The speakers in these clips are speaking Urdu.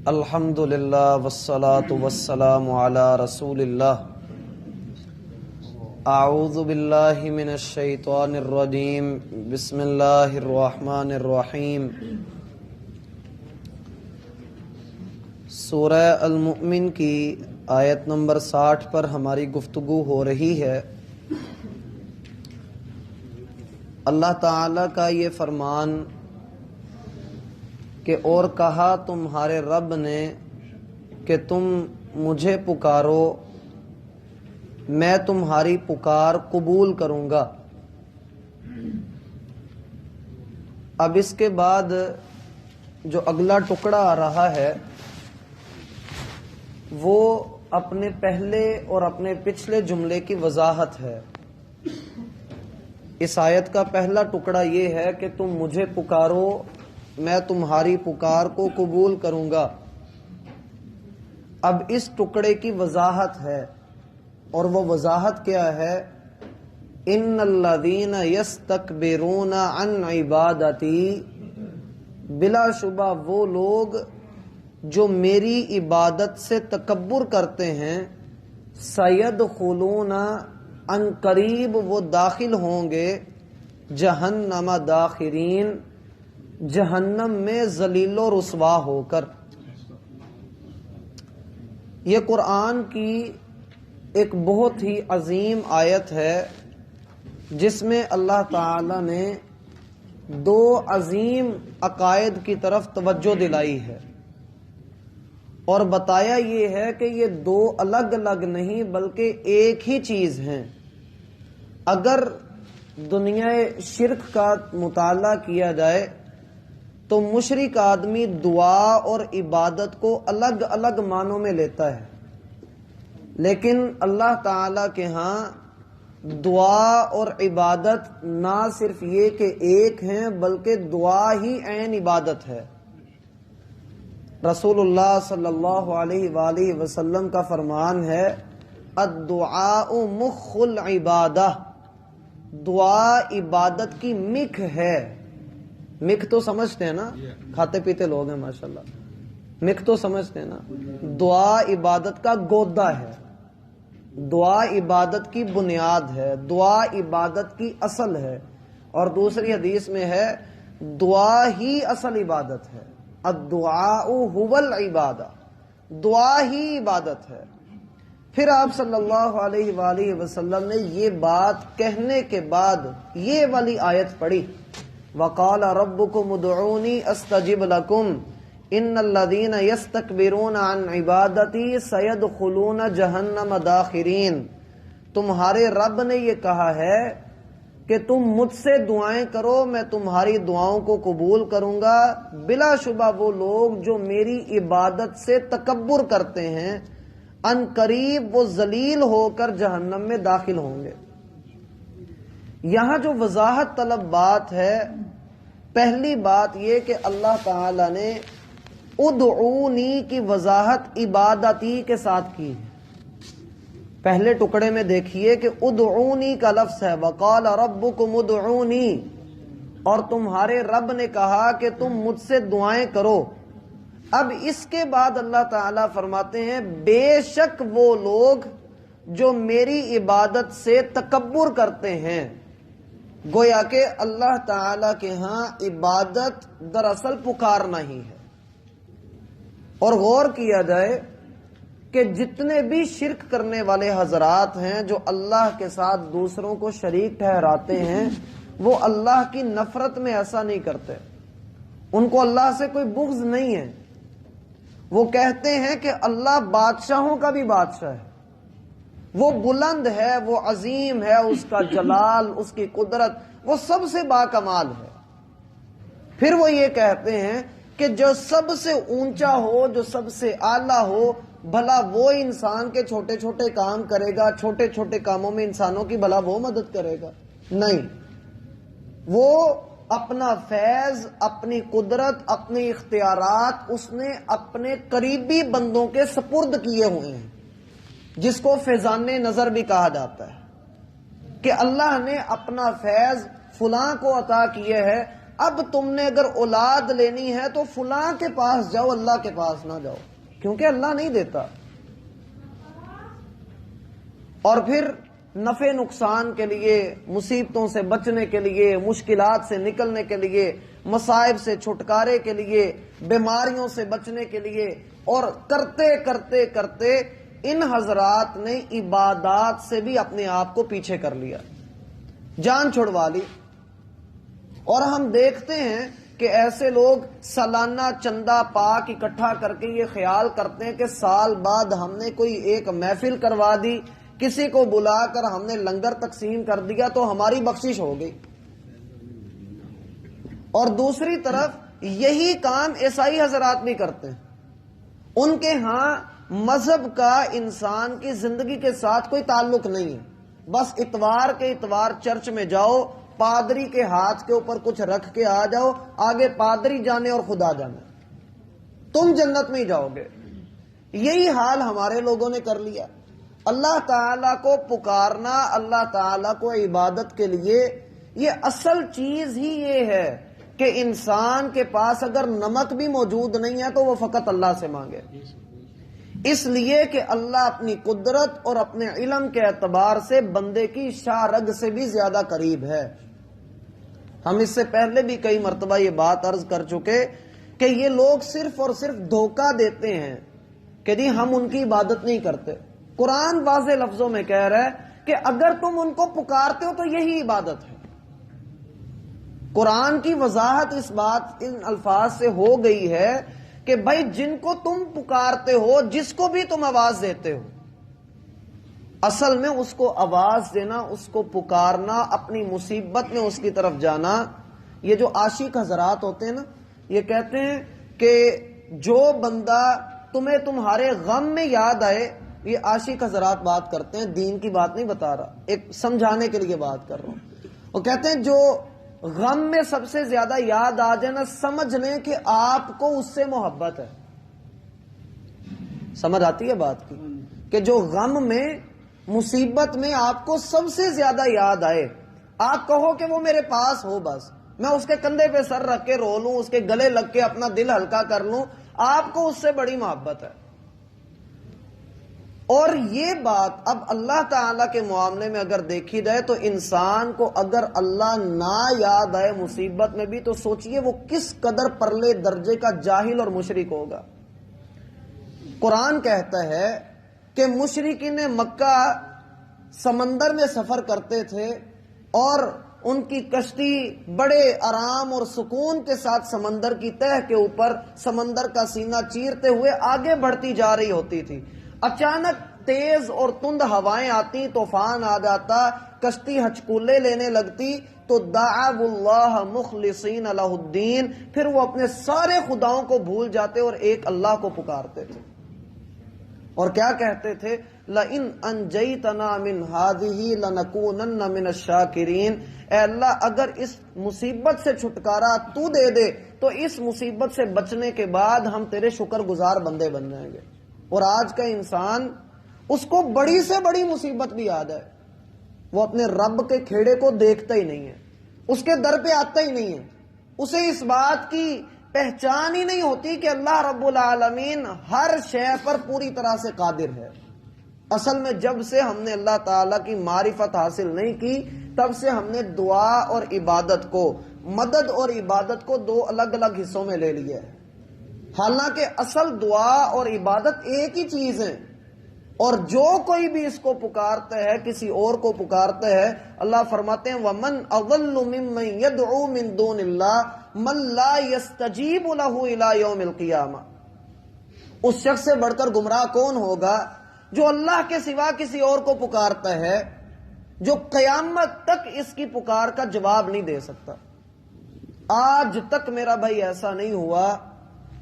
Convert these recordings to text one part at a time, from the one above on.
الحمدللہ والصلاة والسلام علی رسول اللہ۔ اعوذ باللہ من الشیطان الرجیم، بسم اللہ الرحمن الرحیم۔ سورہ المؤمن کی آیت نمبر 60 پر ہماری گفتگو ہو رہی ہے۔ اللہ تعالی کا یہ فرمان کہ اور کہا تمہارے رب نے کہ تم مجھے پکارو، میں تمہاری پکار قبول کروں گا۔ اب اس کے بعد جو اگلا ٹکڑا آ رہا ہے وہ اپنے پہلے اور اپنے پچھلے جملے کی وضاحت ہے۔ اس آیت کا پہلا ٹکڑا یہ ہے کہ تم مجھے پکارو، میں تمہاری پکار کو قبول کروں گا۔ اب اس ٹکڑے کی وضاحت ہے، اور وہ وضاحت کیا ہے؟ ان الذین یستکبرون عن عبادتی، بلا شبہ وہ لوگ جو میری عبادت سے تکبر کرتے ہیں، سیدخلون، ان قریب وہ داخل ہوں گے، جہنم داخرین، جہنم میں ذلیل و رسوا ہو کر۔ یہ قرآن کی ایک بہت ہی عظیم آیت ہے جس میں اللہ تعالی نے دو عظیم عقائد کی طرف توجہ دلائی ہے، اور بتایا یہ ہے کہ یہ دو الگ الگ نہیں بلکہ ایک ہی چیز ہیں۔ اگر دنیا شرک کا مطالعہ کیا جائے تو مشرک آدمی دعا اور عبادت کو الگ الگ معنوں میں لیتا ہے، لیکن اللہ تعالی کے ہاں دعا اور عبادت نہ صرف یہ کہ ایک ہیں بلکہ دعا ہی عین عبادت ہے۔ رسول اللہ صلی اللہ علیہ وآلہ وسلم کا فرمان ہے، الدعاء مخ العبادہ، دعا عبادت کی مکھ ہے۔ مکھ تو سمجھتے ہیں نا، کھاتے پیتے لوگ ہیں ماشاءاللہ، مکھ تو سمجھتے ہیں نا۔ دعا عبادت کا گودا ہے، دعا عبادت کی بنیاد ہے، دعا عبادت کی اصل ہے، اور دوسری حدیث میں ہے دعا ہی اصل عبادت ہے۔ الدعاء هو العبادہ، دعا ہی عبادت ہے۔ پھر آپ صلی اللہ علیہ وآلہ وسلم نے یہ بات کہنے کے بعد یہ والی آیت پڑھی، وَقَالَ رَبُّكُمُ ادْعُونِي أَسْتَجِبْ لَكُمْ إِنَّ الَّذِينَ يَسْتَكْبِرُونَ عَنْ عِبَادَتِي سَيَدْخُلُونَ جَهَنَّمَ دَاخِرِينَ۔ تمہارے رب نے یہ کہا ہے کہ تم مجھ سے دعائیں کرو، میں تمہاری دعاؤں کو قبول کروں گا۔ بلا شبہ وہ لوگ جو میری عبادت سے تکبر کرتے ہیں، ان قریب وہ ذلیل ہو کر جہنم میں داخل ہوں گے۔ یہاں جو وضاحت طلب بات ہے، پہلی بات یہ کہ اللہ تعالی نے ادعونی کی وضاحت عبادتی کے ساتھ کی ہے۔ پہلے ٹکڑے میں دیکھیے کہ ادعونی کا لفظ ہے، وقال ربکم ادعونی، اور تمہارے رب نے کہا کہ تم مجھ سے دعائیں کرو۔ اب اس کے بعد اللہ تعالیٰ فرماتے ہیں بے شک وہ لوگ جو میری عبادت سے تکبر کرتے ہیں۔ گویا کہ اللہ تعالیٰ کے ہاں عبادت دراصل پکارنا ہی ہے۔ اور غور کیا جائے کہ جتنے بھی شرک کرنے والے حضرات ہیں جو اللہ کے ساتھ دوسروں کو شریک ٹھہراتے ہیں، وہ اللہ کی نفرت میں ایسا نہیں کرتے، ان کو اللہ سے کوئی بغض نہیں ہے۔ وہ کہتے ہیں کہ اللہ بادشاہوں کا بھی بادشاہ ہے، وہ بلند ہے، وہ عظیم ہے، اس کا جلال، اس کی قدرت، وہ سب سے باکمال ہے۔ پھر وہ یہ کہتے ہیں کہ جو سب سے اونچا ہو، جو سب سے اعلیٰ ہو، بھلا وہ انسان کے چھوٹے چھوٹے کام کرے گا، چھوٹے چھوٹے کاموں میں انسانوں کی بھلا وہ مدد کرے گا؟ نہیں، وہ اپنا فیض، اپنی قدرت، اپنے اختیارات اس نے اپنے قریبی بندوں کے سپرد کیے ہوئے ہیں، جس کو فیضان نظر بھی کہا جاتا ہے، کہ اللہ نے اپنا فیض فلاں کو عطا کیے ہے، اب تم نے اگر اولاد لینی ہے تو فلاں کے پاس جاؤ، اللہ کے پاس نہ جاؤ، کیونکہ اللہ نہیں دیتا۔ اور پھر نفع نقصان کے لیے، مصیبتوں سے بچنے کے لیے، مشکلات سے نکلنے کے لیے، مصائب سے چھٹکارے کے لیے، بیماریوں سے بچنے کے لیے، اور کرتے کرتے کرتے ان حضرات نے عبادات سے بھی اپنے آپ کو پیچھے کر لیا، جان چھڑوا لی۔ اور ہم دیکھتے ہیں کہ ایسے لوگ سالانہ چندہ پاک اکٹھا کر کے یہ خیال کرتے ہیں کہ سال بعد ہم نے کوئی ایک محفل کروا دی، کسی کو بلا کر ہم نے لنگر تقسیم کر دیا تو ہماری بخشش ہو گئی۔ اور دوسری طرف یہی کام عیسائی حضرات بھی کرتے ہیں۔ ان کے ہاں مذہب کا انسان کی زندگی کے ساتھ کوئی تعلق نہیں ہے، بس اتوار کے اتوار چرچ میں جاؤ، پادری کے ہاتھ کے اوپر کچھ رکھ کے آ جاؤ، آگے پادری جانے اور خدا جانے، تم جنت میں ہی جاؤ گے۔ یہی حال ہمارے لوگوں نے کر لیا۔ اللہ تعالیٰ کو پکارنا، اللہ تعالیٰ کو عبادت کے لیے، یہ اصل چیز ہی یہ ہے کہ انسان کے پاس اگر نمک بھی موجود نہیں ہے تو وہ فقط اللہ سے مانگے، اس لیے کہ اللہ اپنی قدرت اور اپنے علم کے اعتبار سے بندے کی شاہ رگ سے بھی زیادہ قریب ہے۔ ہم اس سے پہلے بھی کئی مرتبہ یہ بات عرض کر چکے کہ یہ لوگ صرف اور صرف دھوکہ دیتے ہیں کہ جی ہم ان کی عبادت نہیں کرتے۔ قرآن واضح لفظوں میں کہہ رہا ہے کہ اگر تم ان کو پکارتے ہو تو یہی عبادت ہے۔ قرآن کی وضاحت اس بات ان الفاظ سے ہو گئی ہے کہ بھائی جن کو تم پکارتے ہو، جس کو بھی تم آواز دیتے ہو، اصل میں اس کو آواز دینا، اس کو پکارنا، اپنی مصیبت میں اس کی طرف جانا۔ یہ جو عاشق حضرات ہوتے ہیں نا، یہ کہتے ہیں کہ جو بندہ تمہیں تمہارے غم میں یاد آئے، یہ عاشق حضرات بات کرتے ہیں، دین کی بات نہیں بتا رہا، ایک سمجھانے کے لیے بات کر رہا ہوں۔ وہ کہتے ہیں جو غم میں سب سے زیادہ یاد آ جائے نا، سمجھ لیں کہ آپ کو اس سے محبت ہے۔ سمجھ آتی ہے بات کی؟ کہ جو غم میں، مصیبت میں آپ کو سب سے زیادہ یاد آئے، آپ کہو کہ وہ میرے پاس ہو، بس میں اس کے کندھے پہ سر رکھ کے رو لوں، اس کے گلے لگ کے اپنا دل ہلکا کر لوں، آپ کو اس سے بڑی محبت ہے۔ اور یہ بات اب اللہ تعالیٰ کے معاملے میں اگر دیکھی جائے تو انسان کو اگر اللہ نہ یاد آئے مصیبت میں بھی، تو سوچئے وہ کس قدر پرلے درجے کا جاہل اور مشرک ہوگا۔ قرآن کہتا ہے کہ مشرکین مکہ سمندر میں سفر کرتے تھے اور ان کی کشتی بڑے آرام اور سکون کے ساتھ سمندر کی تہہ کے اوپر سمندر کا سینہ چیرتے ہوئے آگے بڑھتی جا رہی ہوتی تھی۔ اچانک تیز اور تند ہوائیں آتی، طوفان آ جاتا، کشتی ہچکولے لینے لگتی، تو دعوا اللہ مخلصین لہ الدین، پھر وہ اپنے سارے خداؤں کو بھول جاتے اور ایک اللہ کو پکارتے تھے، اور کیا کہتے تھے؟ لئن انجیتنا من ہذہ لنکونن من الشاکرین، اے اللہ اگر اس مصیبت سے چھٹکارا تو دے دے تو اس مصیبت سے بچنے کے بعد ہم تیرے شکر گزار بندے بن جائیں گے۔ اور آج کا انسان، اس کو بڑی سے بڑی مصیبت بھی یاد ہے، وہ اپنے رب کے کھیڑے کو دیکھتا ہی نہیں ہے، اس کے در پہ آتا ہی نہیں ہے، اسے اس بات کی پہچان ہی نہیں ہوتی کہ اللہ رب العالمین ہر شے پر پوری طرح سے قادر ہے۔ اصل میں جب سے ہم نے اللہ تعالیٰ کی معرفت حاصل نہیں کی، تب سے ہم نے دعا اور عبادت کو، مدد اور عبادت کو دو الگ الگ حصوں میں لے لیا ہے، حالانکہ اصل دعا اور عبادت ایک ہی چیز ہے۔ اور جو کوئی بھی اس کو پکارتا ہے، کسی اور کو پکارتا ہے، اللہ فرماتے ہیں وَمَنْ أَضَلُّ مِمَّنْ يَدْعُو مِن دُونِ اللَّهِ مَنْ لَا يَسْتَجِيبُ لَهُ إِلَى يَوْمِ الْقِيَامَةِ، اس شخص سے بڑھ کر گمراہ کون ہوگا جو اللہ کے سوا کسی اور کو پکارتا ہے، جو قیامت تک اس کی پکار کا جواب نہیں دے سکتا۔ آج تک میرا بھائی ایسا نہیں ہوا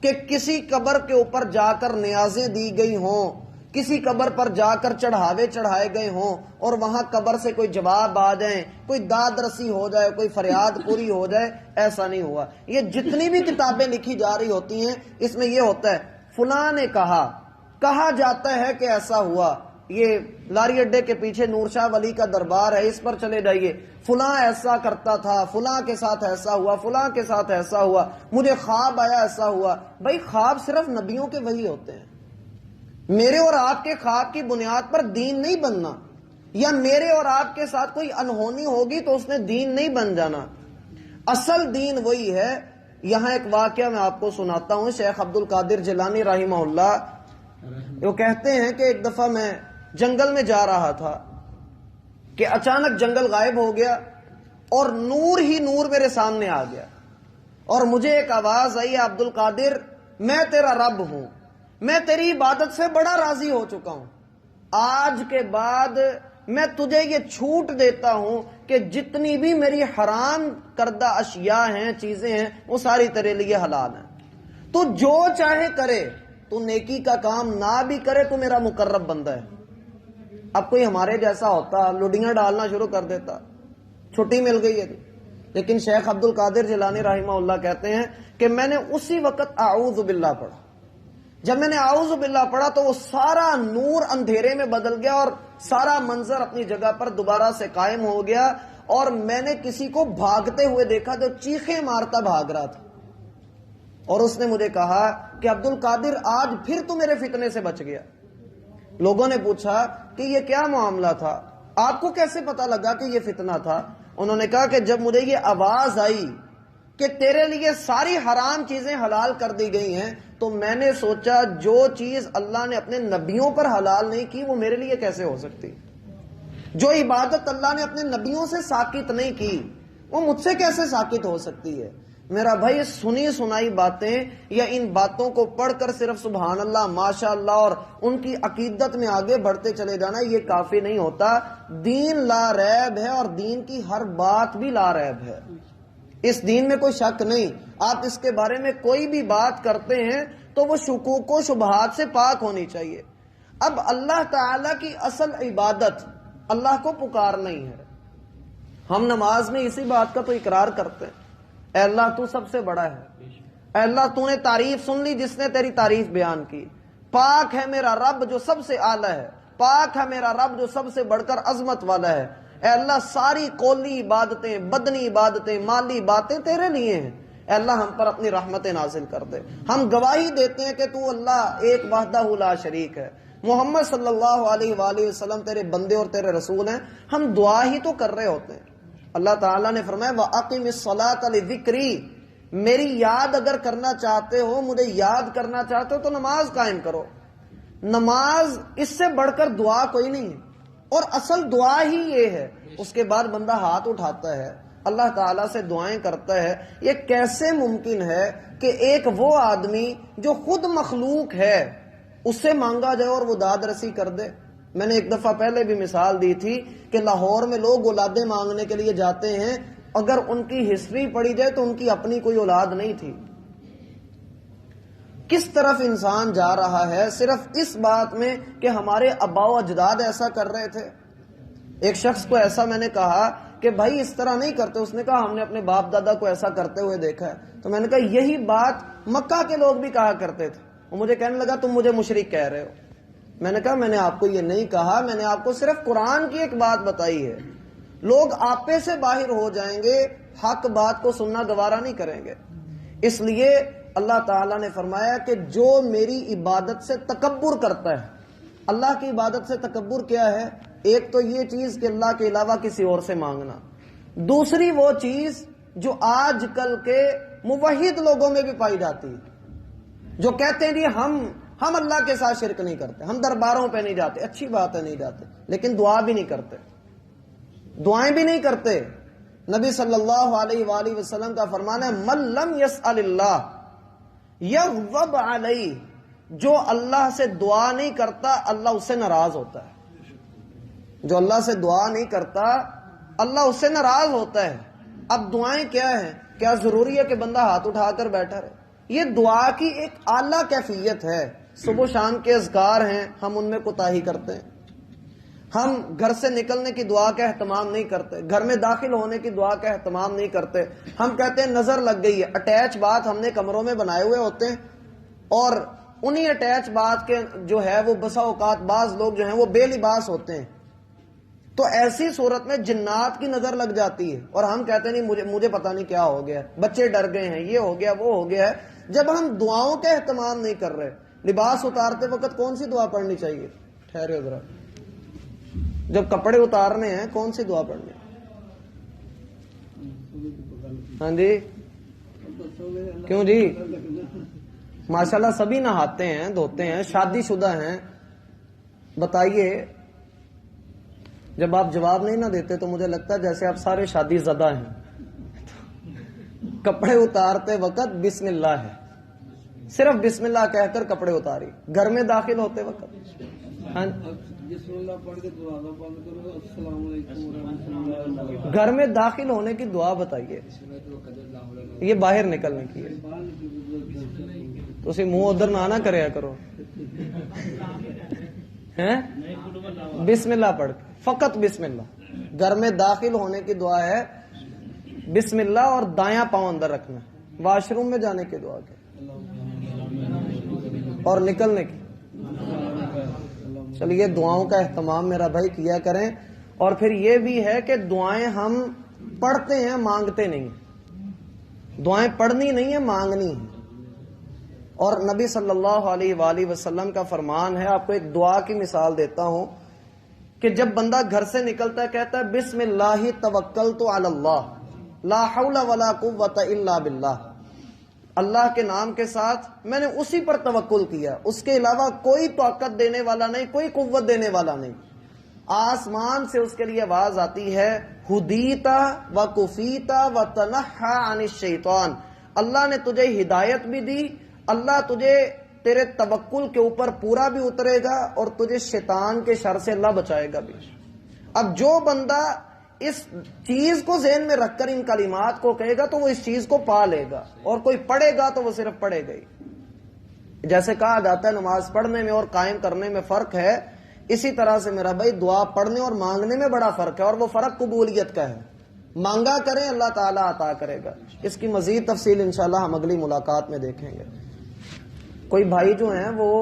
کہ کسی قبر کے اوپر جا کر نیازیں دی گئی ہوں، کسی قبر پر جا کر چڑھاوے چڑھائے گئے ہوں اور وہاں قبر سے کوئی جواب آ جائیں، کوئی داد رسی ہو جائے، کوئی فریاد پوری ہو جائے، ایسا نہیں ہوا۔ یہ جتنی بھی کتابیں لکھی جا رہی ہوتی ہیں، اس میں یہ ہوتا ہے فلاں نے کہا جاتا ہے کہ ایسا ہوا، یہ لاری اڈے کے پیچھے نور شاہ ولی کا دربار ہے، اس پر چلے جائیے، فلاں ایسا کرتا تھا، فلاں کے ساتھ ایسا ہوا، فلاں کے ساتھ ایسا ہوا، مجھے خواب آیا ایسا ہوا۔ بھائی خواب صرف نبیوں کے وہی ہوتے ہیں، میرے اور آپ کے خواب کی بنیاد پر دین نہیں بننا، یا میرے اور آپ کے ساتھ کوئی انہونی ہوگی تو اس نے دین نہیں بن جانا۔ اصل دین وہی ہے۔ یہاں ایک واقعہ میں آپ کو سناتا ہوں، شیخ عبد القادر جیلانی رحمہ اللہ وہ کہتے ہیں کہ ایک دفعہ میں جنگل میں جا رہا تھا کہ اچانک جنگل غائب ہو گیا اور نور ہی نور میرے سامنے آ گیا، اور مجھے ایک آواز آئی، عبد القادر میں تیرا رب ہوں، میں تیری عبادت سے بڑا راضی ہو چکا ہوں، آج کے بعد میں تجھے یہ چھوٹ دیتا ہوں کہ جتنی بھی میری حرام کردہ اشیاء ہیں، چیزیں ہیں، وہ ساری تیرے لیے حلال ہیں، تو جو چاہے کرے، تو نیکی کا کام نہ بھی کرے تو میرا مقرب بندہ ہے۔ اب کوئی ہمارے جیسا ہوتا لڈیاں ڈالنا شروع کر دیتا، چھٹی مل گئی ہے۔ لیکن شیخ عبد القادر جیلانی رحمہ اللہ کہتے ہیں کہ میں نے اسی وقت اعوذ باللہ پڑھا، جب میں نے اعوذ باللہ پڑھا تو وہ سارا نور اندھیرے میں بدل گیا اور سارا منظر اپنی جگہ پر دوبارہ سے قائم ہو گیا، اور میں نے کسی کو بھاگتے ہوئے دیکھا جو چیخیں مارتا بھاگ رہا تھا، اور اس نے مجھے کہا کہ عبد القادر آج پھر تو میرے فتنے سے بچ گیا۔ لوگوں نے پوچھا کہ یہ کیا معاملہ تھا، آپ کو کیسے پتا لگا کہ یہ فتنہ تھا؟ انہوں نے کہا کہ جب مجھے یہ آواز آئی کہ تیرے لیے ساری حرام چیزیں حلال کر دی گئی ہیں، تو میں نے سوچا جو چیز اللہ نے اپنے نبیوں پر حلال نہیں کی وہ میرے لیے کیسے ہو سکتی، جو عبادت اللہ نے اپنے نبیوں سے ساکت نہیں کی وہ مجھ سے کیسے ساکت ہو سکتی ہے؟ میرا بھائی سنی سنائی باتیں یا ان باتوں کو پڑھ کر صرف سبحان اللہ ماشاء اللہ اور ان کی عقیدت میں آگے بڑھتے چلے جانا یہ کافی نہیں ہوتا۔ دین لا ریب ہے اور دین کی ہر بات بھی لا ریب ہے، اس دین میں کوئی شک نہیں۔ آپ اس کے بارے میں کوئی بھی بات کرتے ہیں تو وہ شکوک و شبہات سے پاک ہونی چاہیے۔ اب اللہ تعالی کی اصل عبادت اللہ کو پکارنا ہی ہے۔ ہم نماز میں اسی بات کا تو اقرار کرتے ہیں، اے اللہ تو سب سے بڑا ہے، اے اللہ تو نے تعریف سن لی جس نے تیری تعریف بیان کی، پاک ہے میرا رب جو سب سے اعلیٰ ہے، پاک ہے میرا رب جو سب سے بڑھ کر عظمت والا ہے، اے اللہ ساری قولی عبادتیں، بدنی عبادتیں، مالی باتیں تیرے لیے ہیں، اے اللہ ہم پر اپنی رحمتیں نازل کر دے۔ ہم گواہی دیتے ہیں کہ تو اللہ ایک وحدہ لا شریک ہے، محمد صلی اللہ علیہ وآلہ وسلم تیرے بندے اور تیرے رسول ہیں، ہم دعا ہی تو کر رہے ہوتے ہیں۔ اللہ تعالیٰ نے فرمایا وَأَقِمِ الصَّلَاةَ لِذِكْرِي، میری یاد اگر کرنا چاہتے ہو، مجھے یاد کرنا چاہتے ہو تو نماز قائم کرو۔ نماز اس سے بڑھ کر دعا کوئی نہیں ہے، اور اصل دعا ہی یہ ہے۔ اس کے بعد بندہ ہاتھ اٹھاتا ہے، اللہ تعالیٰ سے دعائیں کرتا ہے۔ یہ کیسے ممکن ہے کہ ایک وہ آدمی جو خود مخلوق ہے اس سے مانگا جائے اور وہ داد رسی کر دے؟ میں نے ایک دفعہ پہلے بھی مثال دی تھی کہ لاہور میں لوگ اولادیں مانگنے کے لیے جاتے ہیں، اگر ان کی ہسٹری پڑھی جائے تو ان کی اپنی کوئی اولاد نہیں تھی۔ کس طرف انسان جا رہا ہے صرف اس بات میں کہ ہمارے آباء و اجداد ایسا کر رہے تھے۔ ایک شخص کو ایسا میں نے کہا کہ بھائی اس طرح نہیں کرتے، اس نے کہا ہم نے اپنے باپ دادا کو ایسا کرتے ہوئے دیکھا ہے۔ تو میں نے کہا یہی بات مکہ کے لوگ بھی کہا کرتے تھے۔ وہ مجھے کہنے لگا تم مجھے مشرک کہہ رہے ہو۔ میں نے کہا میں نے آپ کو یہ نہیں کہا، میں نے آپ کو صرف قرآن کی ایک بات بتائی ہے۔ لوگ آپے سے باہر ہو جائیں گے، حق بات کو سننا گوارا نہیں کریں گے۔ اس لیے اللہ تعالیٰ نے فرمایا کہ جو میری عبادت سے تکبر کرتا ہے، اللہ کی عبادت سے تکبر کیا ہے؟ ایک تو یہ چیز کہ اللہ کے علاوہ کسی اور سے مانگنا، دوسری وہ چیز جو آج کل کے موحد لوگوں میں بھی پائی جاتی ہے، جو کہتے ہیں جی ہم اللہ کے ساتھ شرک نہیں کرتے، ہم درباروں پہ نہیں جاتے، اچھی بات ہے نہیں جاتے، لیکن دعا بھی نہیں کرتے، دعائیں بھی نہیں کرتے۔ نبی صلی اللہ علیہ وآلہ وسلم کا فرمان ہے من لم یسأل اللہ یغضب علیہ، جو اللہ سے دعا نہیں کرتا اللہ اس سے ناراض ہوتا ہے۔ جو اللہ سے دعا نہیں کرتا اللہ اس سے ناراض ہوتا ہے۔ اب دعائیں کیا ہیں؟ کیا ضروری ہے کہ بندہ ہاتھ اٹھا کر بیٹھا رہے؟ یہ دعا کی ایک اعلیٰ کیفیت ہے۔ صبح و شام کے اذکار ہیں، ہم ان میں کوتاہی کرتے ہیں۔ ہم گھر سے نکلنے کی دعا کا اہتمام نہیں کرتے، گھر میں داخل ہونے کی دعا کا اہتمام نہیں کرتے۔ ہم کہتے ہیں نظر لگ گئی ہے، اٹیچ بات ہم نے کمروں میں بنائے ہوئے ہوتے ہیں، اور انہی اٹیچ بات کے جو ہے وہ بسا اوقات بعض لوگ جو ہیں وہ بے لباس ہوتے ہیں، تو ایسی صورت میں جنات کی نظر لگ جاتی ہے اور ہم کہتے ہیں نہیں مجھے پتہ نہیں کیا ہو گیا، بچے ڈر گئے ہیں، یہ ہو گیا وہ ہو گیا ہے۔ جب ہم دعاؤں کا اہتمام نہیں کر رہے، لباس اتارتے وقت کون سی دعا پڑھنی چاہیے؟ ٹھہرے ذرا، جب کپڑے اتارنے ہیں کون سی دعا پڑھنی؟ ہاں جی کیوں جی؟ ماشاءاللہ سبھی نہاتے ہیں دھوتے ہیں، شادی شدہ ہیں، بتائیے۔ جب آپ جواب نہیں نہ دیتے تو مجھے لگتا ہے جیسے آپ سارے شادی زدہ ہیں۔ کپڑے اتارتے وقت بسم اللہ ہے، صرف بسم اللہ کہہ کر کپڑے اتاری۔ گھر میں داخل ہوتے وقت گھر میں داخل ہونے کی دعا بتائیے، یہ باہر نکلنے کی ہے، تو اسی منہ ادھر نہ کریا کرو، بسم اللہ پڑھ کے، فقط بسم اللہ۔ گھر میں داخل ہونے کی دعا ہے بسم اللہ، اور دایاں پاؤں اندر رکھنا، واش روم میں جانے کی دعا ہے اور نکلنے کی۔ چلیے دعاؤں کا اہتمام میرا بھائی کیا کریں، اور پھر یہ بھی ہے کہ دعائیں ہم پڑھتے ہیں مانگتے نہیں، دعائیں پڑھنی نہیں ہے مانگنی ہے۔ اور نبی صلی اللہ علیہ وآلہ وسلم کا فرمان ہے، آپ کو ایک دعا کی مثال دیتا ہوں کہ جب بندہ گھر سے نکلتا ہے کہتا ہے بسم اللہ توکلت علی اللہ لا حول ولا قوت الا باللہ، اللہ کے نام کے ساتھ میں نے اسی پر توکل کیا، اس کے علاوہ کوئی طاقت دینے والا نہیں، کوئی قوت دینے والا نہیں۔ آسمان سے اس کے لیے آواز آتی ہے ہدیتا و کفیتا و تنحا عن الشیطان، اللہ نے تجھے ہدایت بھی دی، اللہ تجھے تیرے توکل کے اوپر پورا بھی اترے گا، اور تجھے شیطان کے شر سے اللہ بچائے گا بھی۔ اب جو بندہ اس چیز کو ذہن میں رکھ کر ان کلمات کو کہے گا تو وہ اس چیز کو پا لے گا، اور کوئی پڑھے گا تو وہ صرف پڑھے گا ہی۔ جیسے کہا جاتا ہے نماز پڑھنے میں اور قائم کرنے میں فرق ہے، اسی طرح سے میرا بھائی دعا پڑھنے اور مانگنے میں بڑا فرق ہے، اور وہ فرق قبولیت کا ہے۔ مانگا کریں اللہ تعالیٰ عطا کرے گا۔ اس کی مزید تفصیل انشاءاللہ ہم اگلی ملاقات میں دیکھیں گے۔ کوئی بھائی جو ہیں وہ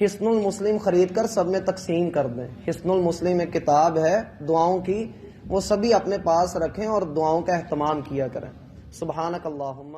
حصن المسلم خرید کر سب میں تقسیم کر دیں۔ حصن المسلم ایک کتاب ہے دعاؤں کی، وہ سبھی اپنے پاس رکھیں اور دعاؤں کا اہتمام کیا کریں۔ سبحانک اللہم